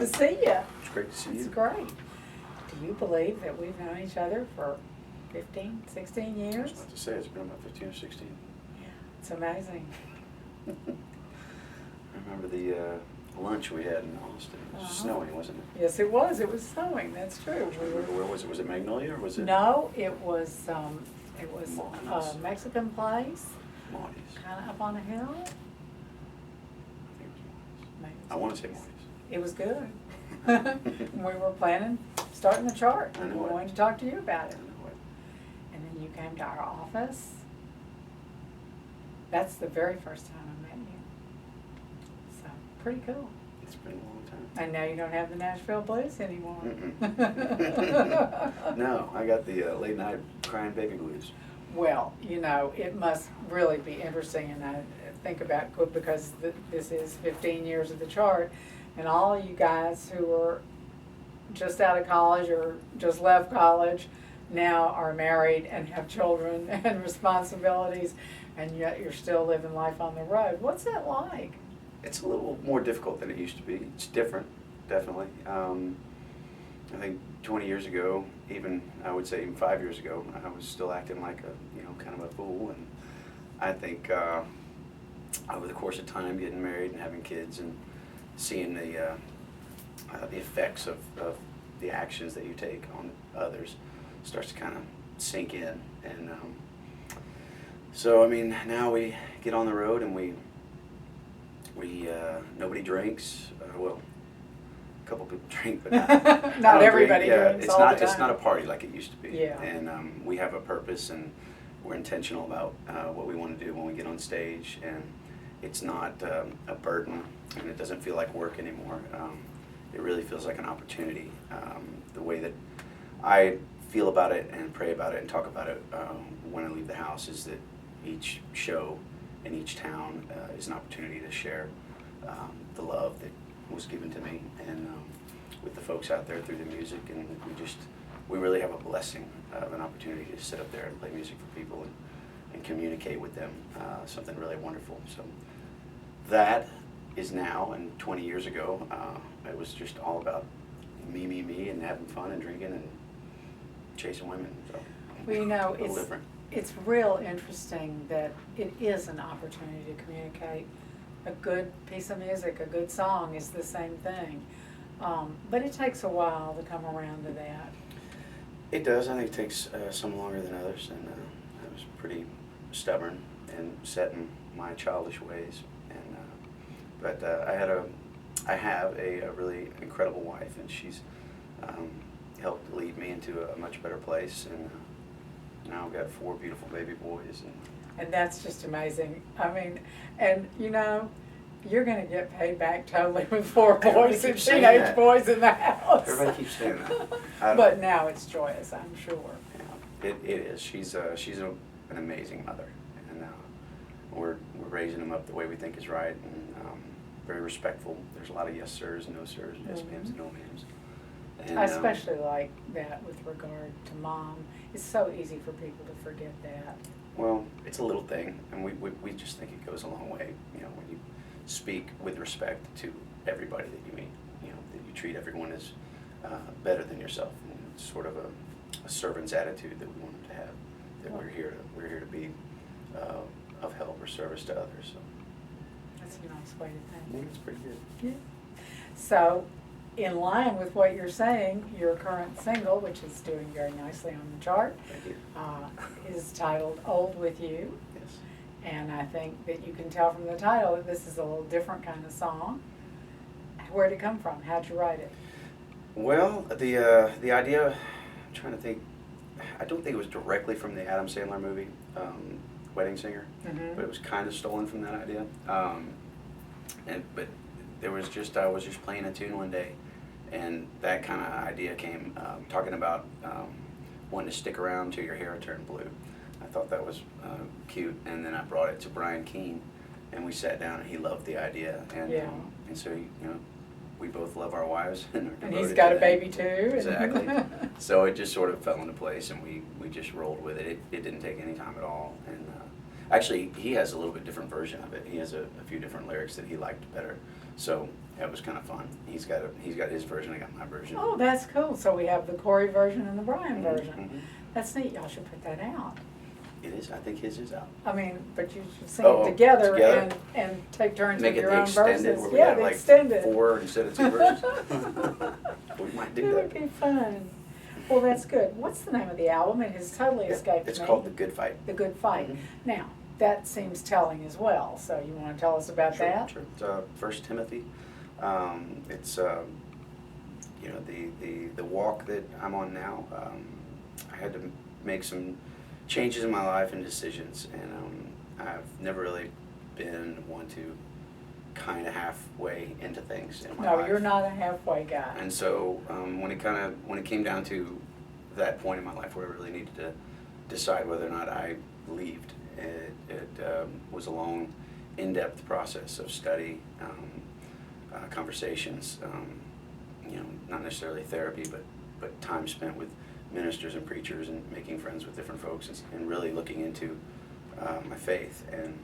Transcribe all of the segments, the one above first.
to see you. It's great to see you. It's great. Do you believe that we've known each other for 15, 16 I was years? about to say, it's been about 15 or 16. Yeah, it's amazing. I remember the lunch we had in Austin. It was snowing, wasn't it? Yes, it was. It was snowing. That's true. I remember, where was it? Was it Magnolia or was it? No, it was Monty's. a Mexican place, Monty's. kind of up on a hill. I think it was Monty's. Maybe I want to say Monty's. It was good. We were planning, starting the chart. I know We it. wanted to talk to you about I it. know it. And then you came to our office. That's the very first time I met you. So, pretty cool. It's been a long time. And now you don't have the Nashville blues anymore. No, I got the late night crying baby blues. Well, you know, it must really be interesting, and I think about, because this is 15 years of the chart, and all you guys who are just out of college or just left college now are married and have children and responsibilities, and yet you're still living life on the road. What's that like? It's a little more difficult than it used to be. It's different, definitely. I think 20 years ago, I would say even 5 years ago, I was still acting like kind of a fool. And I think over the course of time, getting married and having kids and seeing the effects of the actions that you take on others starts to kind of sink in. And so, I mean, now we get on the road and we nobody drinks. Well, a couple people drink, but not, Not everybody drink. Yeah, drinks it's all not. the It's time. not a party like it used to be. Yeah. And we have a purpose, and we're intentional about what we want to do when we get on stage, and it's not a burden, and it doesn't feel like work anymore. It really feels like an opportunity. The way that I feel about it and pray about it and talk about it when I leave the house is that each show in each town is an opportunity to share the love that was given to me, and with the folks out there through the music, and we really have a blessing of an opportunity to sit up there and play music for people and communicate with them, something really wonderful. So that is now, and 20 years ago, it was just all about me, and having fun and drinking and chasing women. So Well, you know, a little different. it's real interesting that it is an opportunity to communicate. A good piece of music, a good song is the same thing. But it takes a while to come around to that. It does. I think it takes some longer than others, and I was pretty stubborn and set in my childish ways. And but I have a really incredible wife, and she's helped lead me into a much better place. And now I've got 4 beautiful baby boys. And that's just amazing. I mean, and you know, you're going to get paid back totally with 4 Everybody boys and keeps saying teenage that. boys in the house. Everybody keeps saying that. But now it's joyous, I'm sure. Yeah, it is. She's an amazing mother, and we're raising them up the way we think is right, and very respectful. There's a lot of yes sirs, no sirs, yes ma'ams, and no ma'ams. And, I especially like that with regard to mom. It's so easy for people to forget that. Well, it's a little thing, and we just think it goes a long way. You know, when you speak with respect to everybody that you meet, you know, that you treat everyone as better than yourself, and it's sort of a servant's attitude that we want them to have. That we're here to be of help or service to others. So That's a nice way to I think. think it's pretty good. Yeah. So, in line with what you're saying, your current single, which is doing very nicely on the chart, Thank you. is titled Old With You. Yes. And I think that you can tell from the title that this is a little different kind of song. Where'd it come from? How'd you write it? Well, the idea, I'm trying to think, I don't think it was directly from the Adam Sandler movie, Wedding Singer, Mhm. but it was kind of stolen from that idea. But I was just playing a tune one day, and that kind of idea came, talking about wanting to stick around till your hair turned blue. I thought that was cute, and then I brought it to Brian Keene, and we sat down, and he loved the idea, and Yeah. and so we both love our wives, and are And devoted he's got to a them. baby too. Exactly. So it just sort of fell into place, and we just rolled with it. It didn't take any time at all, and Actually, he has a little bit different version of it. He has a few different lyrics that he liked better. So that was kind of fun. He's got his version. I got my version. Oh, that's cool. So we have the Cory version and the Brian version. Mhm. That's neat. Y'all should put that out. It is. I think his is out. I mean, but you should sing Oh, it together, together? And take turns Make with it your the own extended, verses. where we Yeah, have the like extended. 4 instead of 2 verses. We might do It that. would be fun. Well, that's good. What's the name of the album? It has totally escaped me. It's called The Good Fight. The Good Fight. Mhm. Now, that seems telling as well. So you want to tell us about Sure, that? sure. It's 1 Timothy. It's you know, the walk that I'm on now. I had to make some changes in my life and decisions, and I've never really been one to kind of halfway into things in my No, life. you're not a halfway guy. And so when it came down to that point in my life where I really needed to decide whether or not I believed, it was a long, in-depth process of study, conversations, you know, not necessarily therapy, but time spent with ministers and preachers and making friends with different folks and really looking into my faith. And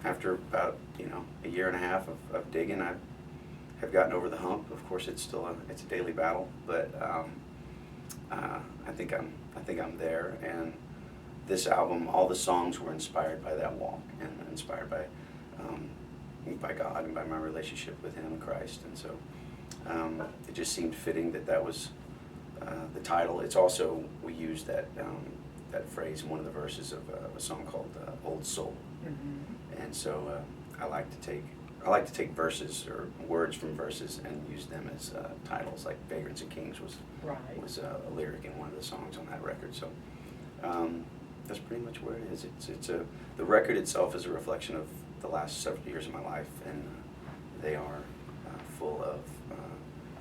after about, you know, a year and a half of digging, I have gotten over the hump. Of course, it's still a daily battle, but I think I'm there. And this album, all the songs were inspired by that walk and inspired by God and by my relationship with Him and Christ. And so it just seemed fitting that was the title. It's also, we used that phrase in one of the verses of a song called "Old Soul." Mm-hmm. And so I like to take verses or words from verses and use them as titles. Like "Vagrants and Kings" was a lyric in one of the songs on that record. So that's pretty much where it is. The record itself is a reflection of the last several years of my life, and they are full of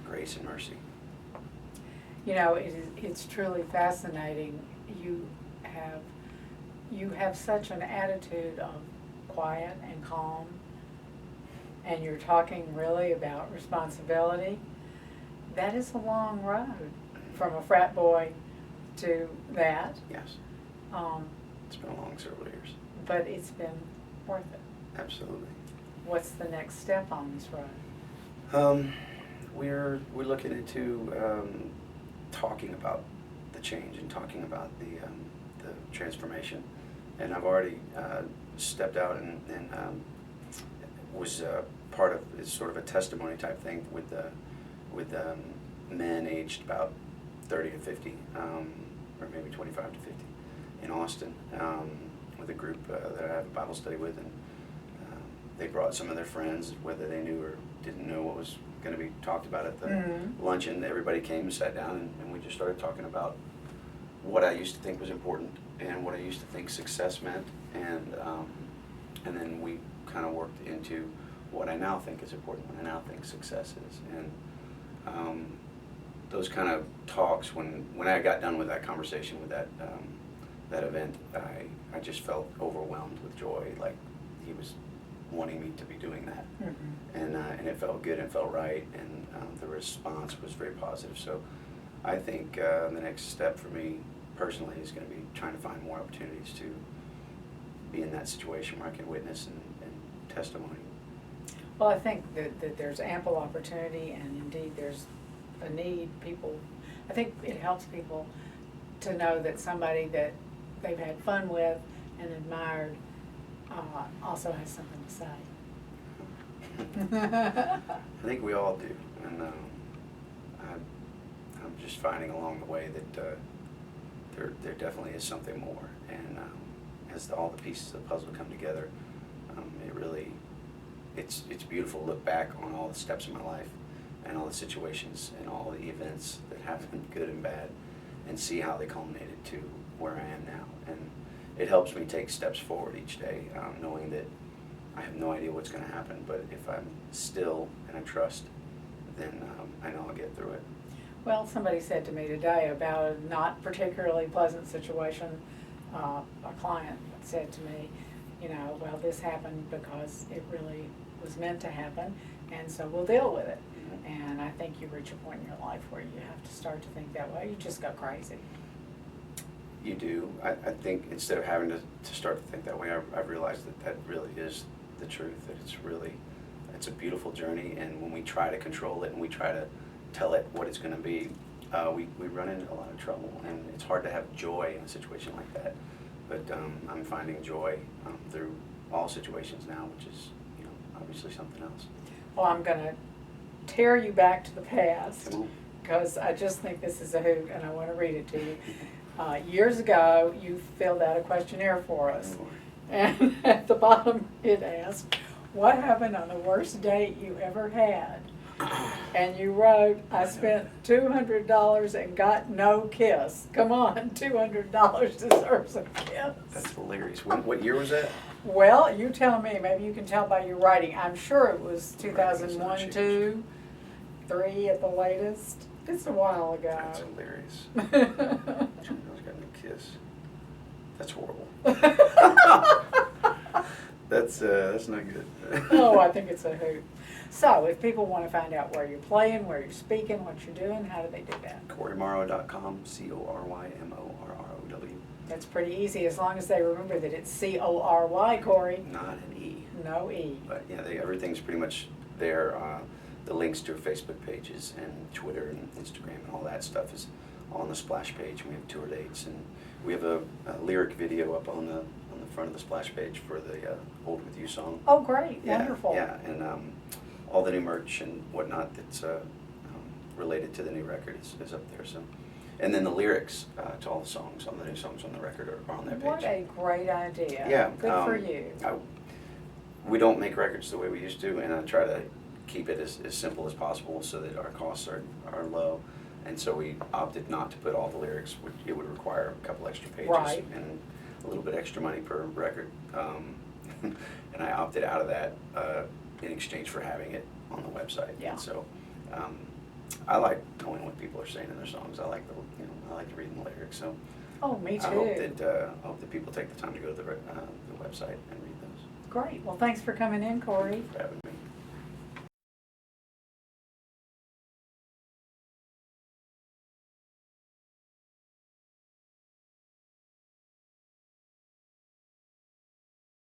grace and mercy. You know, it's truly fascinating. You have such an attitude of quiet and calm, and you're talking really about responsibility. That is a long road from a frat boy to that. Yes. It's been a long several years. But it's been worth it. Absolutely. What's the next step on this road? We're looking into talking about the change and talking about the transformation, and I've already stepped out and was part of, it's sort of a testimony type thing with men aged about 30 to 50, or maybe 25 to 50 in Austin, with a group that I have a Bible study with, and they brought some of their friends, whether they knew or didn't know what was going to be talked about at the luncheon. Everybody came and sat down, and we just started talking about what I used to think was important and what I used to think success meant, and then we kind of worked into what I now think is important, what I now think success is. And those kind of talks, when I got done with that conversation, with that event, I just felt overwhelmed with joy, like He was wanting me to be doing that. And it felt good and felt right, and the response was very positive. So I think the next step for me personally is going to be trying to find more opportunities to be in that situation where I can witness and testimony. Well, I think that there's ample opportunity, and indeed there's a need. I think it helps people to know that somebody that they've had fun with and admired also has something to say. I think we all do, and I'm just finding along the way that there definitely is something more, and as all the pieces of the puzzle come together, it's beautiful to look back on all the steps in my life and all the situations and all the events that happened, good and bad, and see how they culminated to where I am now. And it helps me take steps forward each day, knowing that I have no idea what's going to happen, but if I'm still and I trust, then I know I'll get through it. Well, somebody said to me today about a not particularly pleasant situation. A client said to me, you know, well, this happened because it really was meant to happen, and so we'll deal with it. And I think you reach a point in your life where you have to start to think that way. You just go crazy. You do. I think instead of having to start to think that way, I've realized that really is the truth, that it's a beautiful journey, and when we try to control it and we try to tell it what it's going to be, we run into a lot of trouble, and it's hard to have joy in a situation like that. But I'm finding joy through all situations now, which is, obviously something else. Well, I'm going to tear you back to the past, Come on. because I just think this is a hoot, and I want to read it to you. Years ago, you filled out a questionnaire for us, and at the bottom it asked, what happened on the worst date you ever had? And you wrote, I spent $200 and got no kiss. Come on, $200 deserves a kiss. That's hilarious. What year was that? Well, you tell me. Maybe you can tell by your writing. I'm sure it was 2001, 2, 3 at the latest. It's a while ago. That's hilarious. $200 got no kiss. That's horrible. That's not good. Oh, I think it's a hoot. So, if people want to find out where you're playing, where you're speaking, what you're doing, how do they do that? CoryMorrow.com, CoryMorrow. That's pretty easy, as long as they remember that it's Cory, Cory. Not an E. No E. But yeah, everything's pretty much there. The links to Facebook pages and Twitter and Instagram and all that stuff is all on the splash page. We have tour dates, and we have a lyric video up on the front of the splash page for the Hold With You song. Oh, great. Yeah, Wonderful. Yeah, and all the new merch and whatnot that's related to the new record is up there. So, and then the lyrics to all the songs on the new songs on the record are on that page. What a great idea. Yeah, Good for you. We don't make records the way we used to, and I try to keep it as simple as possible so that our costs are low. And so we opted not to put all the lyrics. It would require a couple extra pages Right. and a little bit extra money per record. And I opted out of that in exchange for having it on the website. Yeah. And so I like knowing what people are saying in their songs. I like I like reading the lyrics. So Oh, me too. I hope that people take the time to go to the website and read those. Great. Well, thanks for coming in, Cory. For having me.